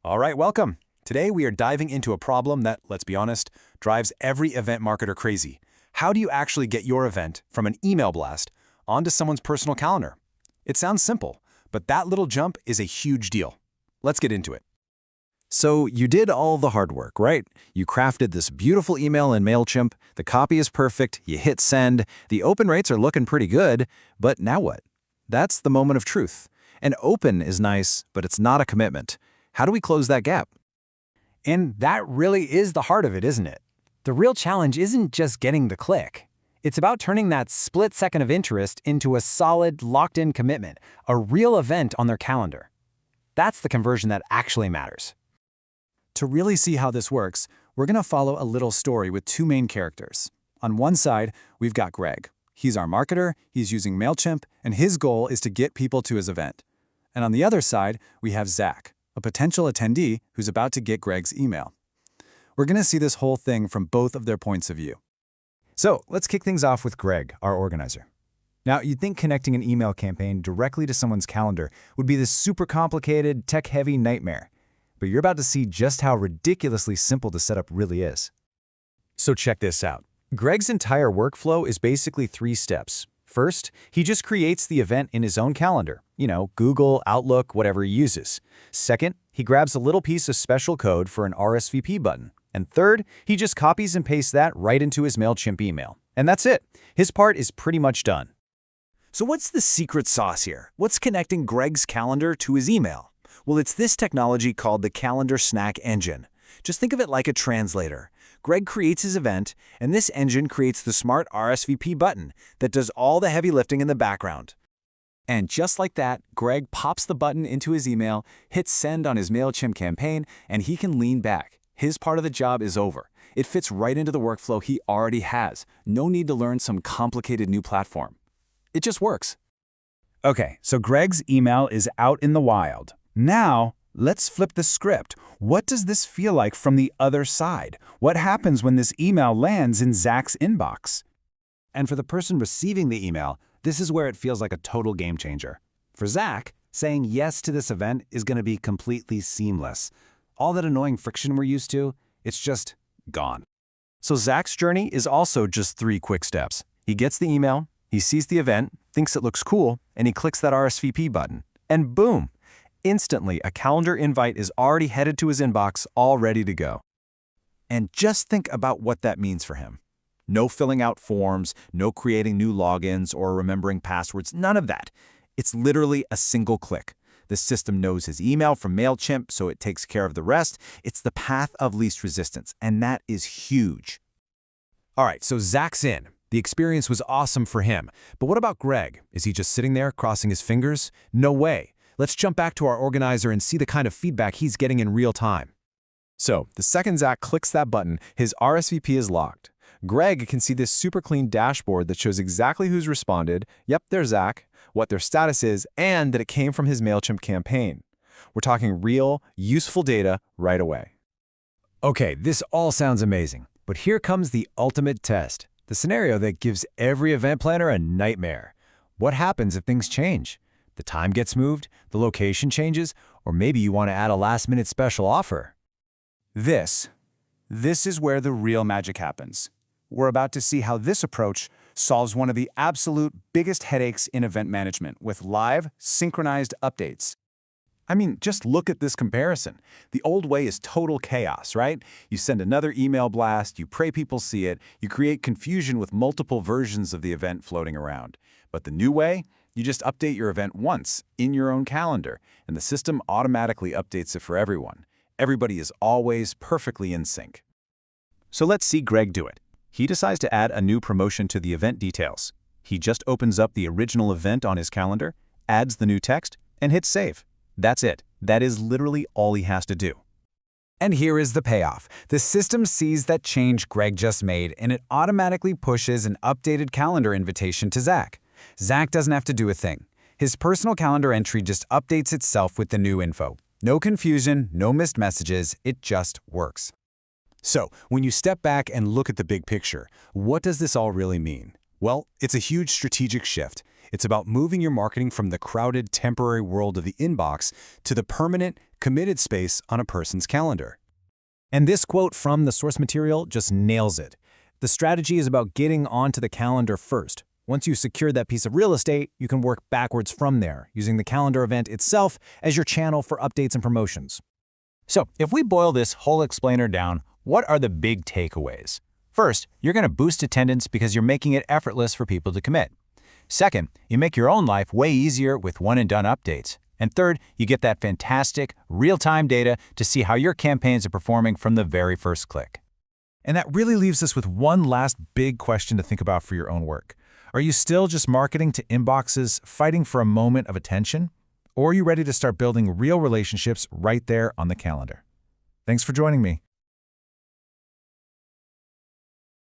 All right, welcome. Today we are diving into a problem that, let's be honest, drives every event marketer crazy. How do you actually get your event from an email blast onto someone's personal calendar? It sounds simple, but that little jump is a huge deal. Let's get into it. So you did all the hard work, right? You crafted this beautiful email in MailChimp, the copy is perfect, you hit send, the open rates are looking pretty good, but now what? That's the moment of truth. And open is nice, but it's not a commitment. How do we close that gap? And that really is the heart of it, isn't it? The real challenge isn't just getting the click. It's about turning that split second of interest into a solid, locked-in commitment, a real event on their calendar. That's the conversion that actually matters. To really see how this works, we're going to follow a little story with two main characters. On one side, we've got Greg. He's our marketer, he's using MailChimp, and his goal is to get people to his event. And on the other side, we have Zach, a potential attendee who's about to get Greg's email. We're going to see this whole thing from both of their points of view. So let's kick things off with Greg, our organizer. Now, you'd think connecting an email campaign directly to someone's calendar would be this super complicated, tech-heavy nightmare. But you're about to see just how ridiculously simple the setup really is. So check this out. Greg's entire workflow is basically 3 steps. First, he just creates the event in his own calendar. Google, Outlook, whatever he uses. Second, he grabs a little piece of special code for an RSVP button. And third, he just copies and pastes that right into his MailChimp email. And that's it. His part is pretty much done. So what's the secret sauce here? What's connecting Greg's calendar to his email? Well, it's this technology called the Calendar Snack Engine. Just think of it like a translator. Greg creates his event, and this engine creates the smart RSVP button that does all the heavy lifting in the background. And just like that, Greg pops the button into his email, hits send on his MailChimp campaign, and he can lean back. His part of the job is over. It fits right into the workflow he already has. No need to learn some complicated new platform. It just works. Okay, so Greg's email is out in the wild. Now, let's flip the script. What does this feel like from the other side? What happens when this email lands in Zach's inbox? And for the person receiving the email, this is where it feels like a total game changer. For Zach, saying yes to this event is going to be completely seamless. All that annoying friction we're used to, it's just gone. So Zach's journey is also just 3 quick steps. He gets the email, he sees the event, thinks it looks cool, and he clicks that RSVP button. And boom! Instantly, a calendar invite is already headed to his inbox, all ready to go. And just think about what that means for him. No filling out forms, no creating new logins or remembering passwords, none of that. It's literally a single click. The system knows his email from MailChimp, so it takes care of the rest. It's the path of least resistance, and that is huge. All right, so Zach's in. The experience was awesome for him. But what about Greg? Is he just sitting there crossing his fingers? No way. Let's jump back to our organizer and see the kind of feedback he's getting in real time. So, the second Zach clicks that button, his RSVP is locked. Greg can see this super clean dashboard that shows exactly who's responded, yep, there's Zach, what their status is, and that it came from his MailChimp campaign. We're talking real, useful data right away. Okay, this all sounds amazing, but here comes the ultimate test, the scenario that gives every event planner a nightmare. What happens if things change? The time gets moved, the location changes, or maybe you want to add a last-minute special offer. This is where the real magic happens. We're about to see how this approach solves one of the absolute biggest headaches in event management with live, synchronized updates. I mean, just look at this comparison. The old way is total chaos, right? You send another email blast, you pray people see it, you create confusion with multiple versions of the event floating around. But the new way? You just update your event once in your own calendar, and the system automatically updates it for everyone. Everybody is always perfectly in sync. So let's see Greg do it. He decides to add a new promotion to the event details. He just opens up the original event on his calendar, adds the new text, and hits save. That's it. That is literally all he has to do. And here is the payoff. The system sees that change Greg just made, and it automatically pushes an updated calendar invitation to Zach. Zach doesn't have to do a thing. His personal calendar entry just updates itself with the new info. No confusion, no missed messages, it just works. So, when you step back and look at the big picture, what does this all really mean? Well, it's a huge strategic shift. It's about moving your marketing from the crowded, temporary world of the inbox to the permanent, committed space on a person's calendar. And this quote from the source material just nails it. The strategy is about getting onto the calendar first. Once you secure that piece of real estate, you can work backwards from there, using the calendar event itself as your channel for updates and promotions. So, if we boil this whole explainer down, what are the big takeaways? First, you're going to boost attendance because you're making it effortless for people to commit. Second, you make your own life way easier with one-and-done updates. And third, you get that fantastic, real-time data to see how your campaigns are performing from the very first click. And that really leaves us with one last big question to think about for your own work. Are you still just marketing to inboxes, fighting for a moment of attention? Or are you ready to start building real relationships right there on the calendar? Thanks for joining me.